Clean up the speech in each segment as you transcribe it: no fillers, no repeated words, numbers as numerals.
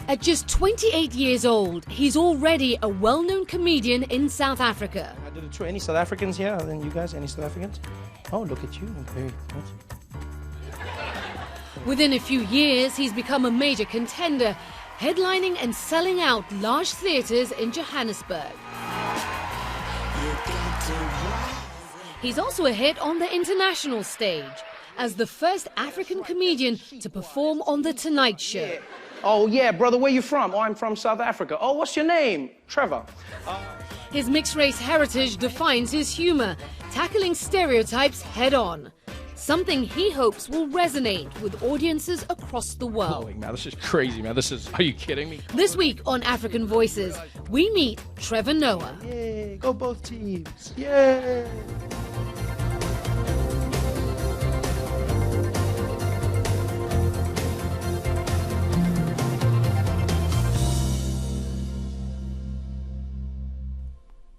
At just 28 years old, he's already a well-known comedian in South Africa. I did it too. Any South Africans here? Other than you guys, any South Africans? Oh, look at you. Very good. Within a few years, he's become a major contender, headlining and selling out large theatres in Johannesburg. He's also a hit on the international stage as the first African comedian to perform on The Tonight Show. Oh, yeah, brother, where you from? Oh, I'm from South Africa. Oh, what's your name? Trevor. His mixed-race heritage defines his humour, tackling stereotypes head-on. Something he hopes will resonate with audiences across the world. Holy man, this is crazy, man. Are you kidding me? This week on African Voices, we meet Trevor Noah. Yay, go both teams. Yay.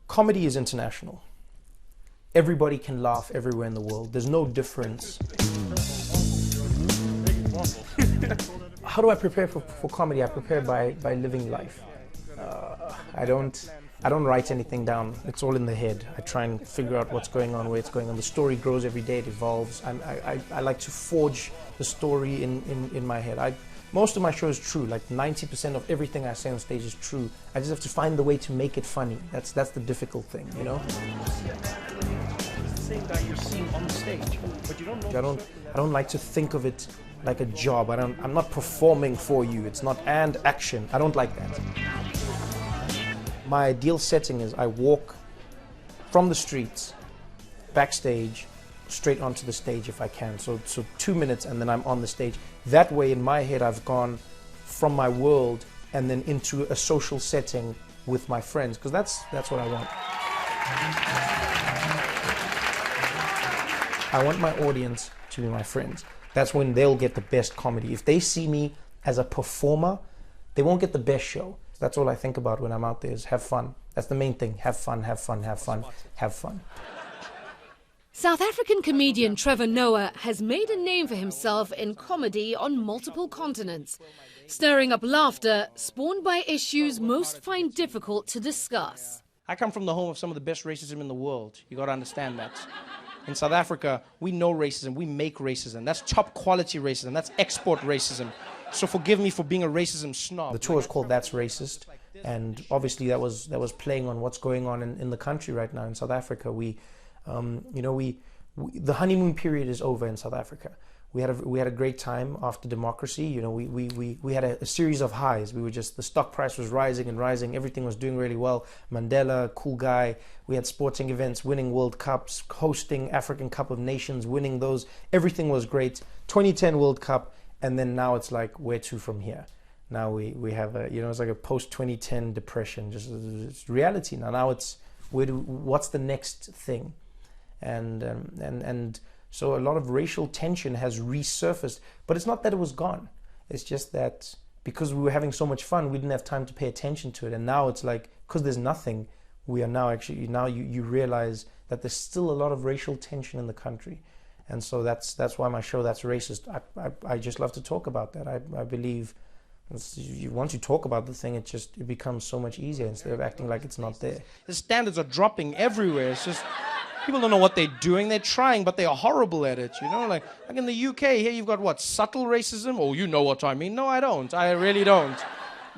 Comedy is international. Everybody can laugh everywhere in the world. There's no difference. How do I prepare for comedy? I prepare by living life. I don't write anything down. It's all in the head. I try and figure out what's going on, where it's going on. The story grows every day, it evolves. I like to forge the story in my head. Most of my show is true. Like 90% of everything I say on stage is true. I just have to find the way to make it funny. That's the difficult thing, you know? It's the same guy you're seeing on the stage, but you don't know. I don't like to think of it like a job. I'm not performing for you. It's not and action. I don't like that. My ideal setting is I walk from the streets, backstage, straight onto the stage if I can. So 2 minutes and then I'm on the stage. That way in my head I've gone from my world and then into a social setting with my friends, because that's what I want. I want my audience to be my friends. That's when they'll get the best comedy. If they see me as a performer, they won't get the best show. That's all I think about when I'm out there is have fun. That's the main thing. Have fun, have fun, have fun, have fun. South African comedian Trevor Noah has made a name for himself in comedy on multiple continents, stirring up laughter spawned by issues most find difficult to discuss. I come from the home of some of the best racism in the world. You got to understand that. In South Africa, we know racism, we make racism. That's top quality racism, that's export racism. So forgive me for being a racism snob. The tour is called That's Racist, and obviously that was playing on what's going on in the country right now in South Africa. The honeymoon period is over in South Africa. We had a great time after democracy. You know, we had a series of highs. The stock price was rising and rising. Everything was doing really well. Mandela, cool guy. We had sporting events, winning World Cups, hosting African Cup of Nations, winning those. Everything was great. 2010 World Cup, and then now it's like, where to from here? Now we have it's like a post-2010 depression. Just it's reality now. Now it's what's the next thing? And so a lot of racial tension has resurfaced, but it's not that it was gone. It's just that because we were having so much fun, we didn't have time to pay attention to it. And now it's like, because there's nothing, we are now you realize that there's still a lot of racial tension in the country. And so that's why my show, That's Racist, I just love to talk about that. I believe once you talk about the thing, it becomes so much easier instead of acting like it's not there. The standards are dropping everywhere. It's just people don't know what they're doing. They're trying, but they are horrible at it. You know, like in the UK here, you've got what, subtle racism? Oh, you know what I mean? No, I don't. I really don't.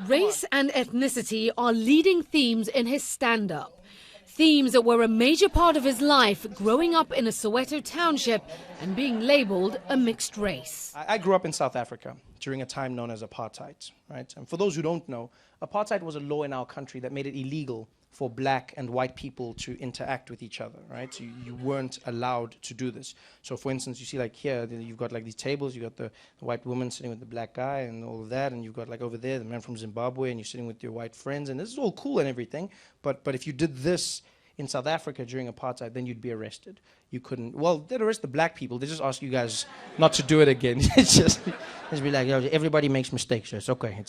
Race and ethnicity are leading themes in his stand-up. Themes that were a major part of his life growing up in a Soweto township and being labelled a mixed race. I grew up in South Africa during a time known as apartheid, right? And for those who don't know, apartheid was a law in our country that made it illegal for black and white people to interact with each other, right? So you weren't allowed to do this. So for instance, you see like here, you've got like these tables, you've got the white woman sitting with the black guy and all of that, and you've got like over there, the man from Zimbabwe, and you're sitting with your white friends, and this is all cool and everything, but if you did this in South Africa during apartheid, then you'd be arrested. You couldn't, well, they'd arrest the black people, they just ask you guys not to do it again. It's just be like, everybody makes mistakes, so it's okay.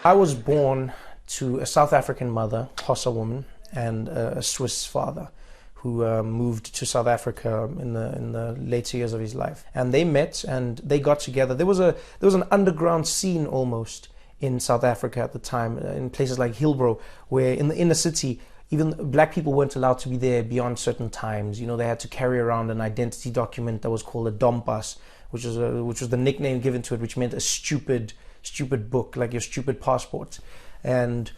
I was born to a South African mother, Xhosa woman, and a Swiss father who moved to South Africa in the later years of his life. And they met and they got together. There was an underground scene almost in South Africa at the time, in places like Hillbrow, where in the inner city, even black people weren't allowed to be there beyond certain times. You know, they had to carry around an identity document that was called a dompas, which was the nickname given to it, which meant a stupid book, like your stupid passport. And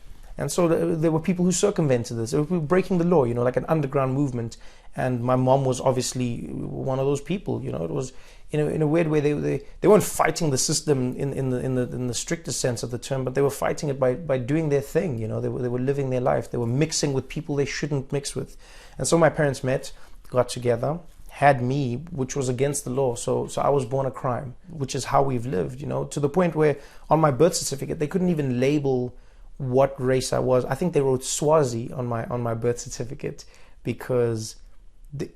so there were people who circumvented this. There were people breaking the law, you know, like an underground movement. And my mom was obviously one of those people. You know, it was in a weird way they weren't fighting the system in the strictest sense of the term, but they were fighting it by doing their thing. You know, they were living their life. They were mixing with people they shouldn't mix with. And so my parents met, got together, had me, which was against the law. So I was born a crime, which is how we've lived. You know, to the point where on my birth certificate they couldn't even label what race I was. I think they wrote Swazi on my birth certificate because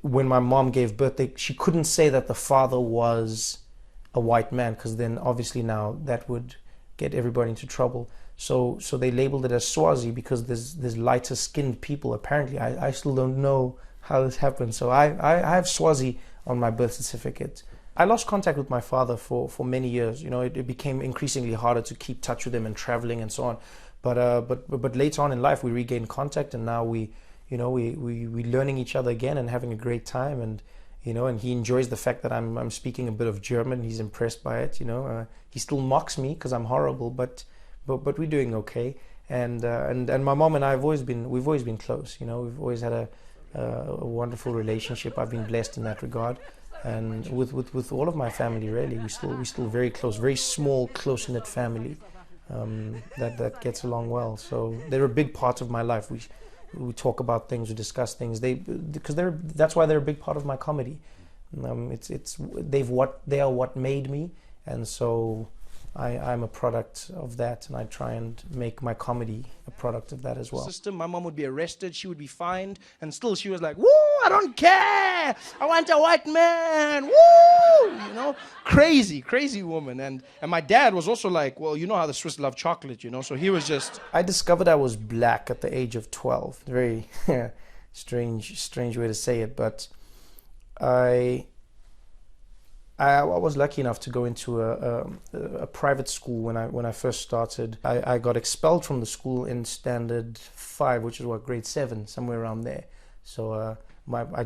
when my mom gave birth, she couldn't say that the father was a white man, because then obviously now that would get everybody into trouble. So they labeled it as Swazi because there's lighter skinned people. Apparently, I still don't know how this happened. So I have Swazi on my birth certificate. I lost contact with my father for many years. You know, it became increasingly harder to keep touch with him and traveling and so on. But later on in life, we regained contact, and now we learning each other again and having a great time. And you know, and he enjoys the fact that I'm speaking a bit of German. He's impressed by it. You know, he still mocks me because I'm horrible, but we're doing okay. And my mom and I we've always been close. You know, we've always had a wonderful relationship. I've been blessed in that regard. And with all of my family, really, we're still very close, very small, close-knit family that gets along well. So they're a big part of my life. We talk about things, we discuss things. That's why they're a big part of my comedy. They are what made me, and so I'm a product of that, and I try and make my comedy a product of that as well. System, my mom would be arrested, she would be fined, and still she was like, woo, I don't care, I want a white man, woo, you know, crazy woman. And my dad was also like, well, you know how the Swiss love chocolate, you know, so he was just... I discovered I was black at the age of 12. Very strange way to say it, but I was lucky enough to go into a private school when I first started. I got expelled from the school in standard 5, which is grade 7, somewhere around there. So I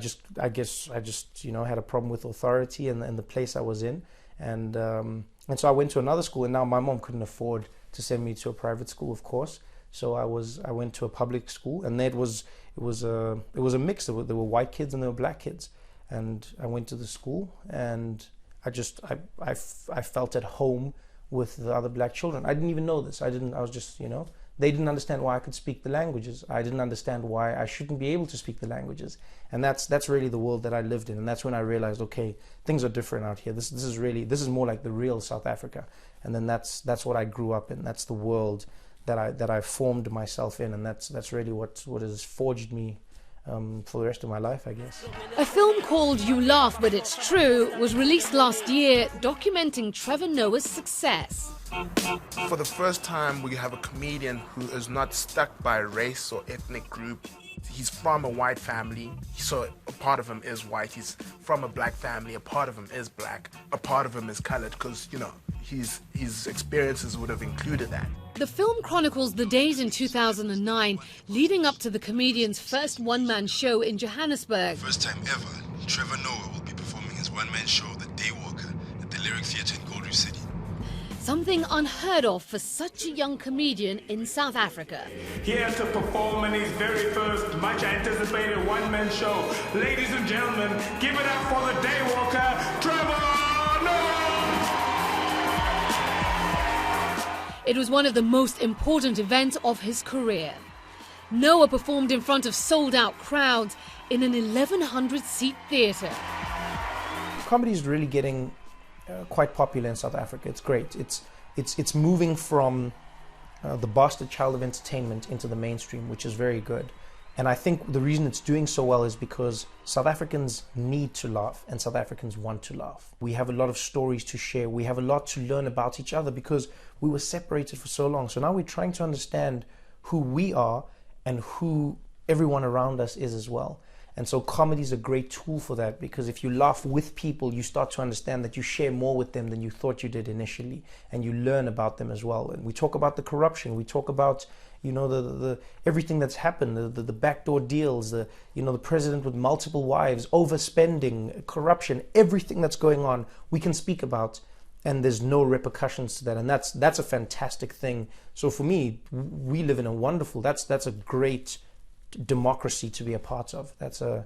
guess I just you know had a problem with authority and the place I was in, and so I went to another school, and now my mom couldn't afford to send me to a private school, of course. So I went to a public school, and it was a mix. There were white kids and there were black kids, and I went to the school and I felt at home with the other black children. I didn't even know this. I was just, you know, they didn't understand why I could speak the languages. I didn't understand why I shouldn't be able to speak the languages. And that's really the world that I lived in. And that's when I realized, okay, things are different out here. This is more like the real South Africa. And then that's what I grew up in. That's the world that I formed myself in. And that's really what has forged me for the rest of my life, I guess. A film called You Laugh But It's True was released last year, documenting Trevor Noah's success. For the first time, we have a comedian who is not stuck by race or ethnic group. He's from a white family, so a part of him is white. He's from a black family, a part of him is black, a part of him is colored, because, you know, his experiences would have included that. The film chronicles the days in 2009 leading up to the comedian's first one-man show in Johannesburg. First time ever, Trevor Noah will be performing his one-man show, The Daywalker, at the Lyric Theatre in Gold Reef City. Something unheard of for such a young comedian in South Africa. Here to perform in his very first much anticipated one-man show. Ladies and gentlemen, give it up for the Daywalker, Trevor Noah! It was one of the most important events of his career. Noah performed in front of sold-out crowds in an 1,100-seat theatre. Comedy is really getting quite popular in South Africa. It's great. It's moving from the bastard child of entertainment into the mainstream, which is very good. And I think the reason it's doing so well is because South Africans need to laugh and South Africans want to laugh. We have a lot of stories to share. We have a lot to learn about each other because we were separated for so long. So now we're trying to understand who we are and who everyone around us is as well. And so comedy is a great tool for that, because if you laugh with people, you start to understand that you share more with them than you thought you did initially, and you learn about them as well. And we talk about the corruption, we talk about, you know, the everything that's happened, the backdoor deals, the president with multiple wives, overspending, corruption, everything that's going on, we can speak about, and there's no repercussions to that, and that's a fantastic thing. So for me, we live in a wonderful, that's a great democracy to be a part of. That's a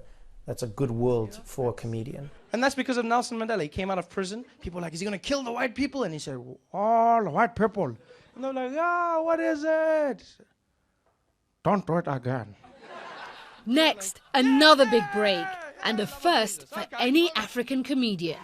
good world for a comedian. And that's because of Nelson Mandela. He came out of prison. People were like, is he going to kill the white people? And he said, all the white people. And they're like, what is it? Don't do it again. Next, another big break, and a first for any African comedian.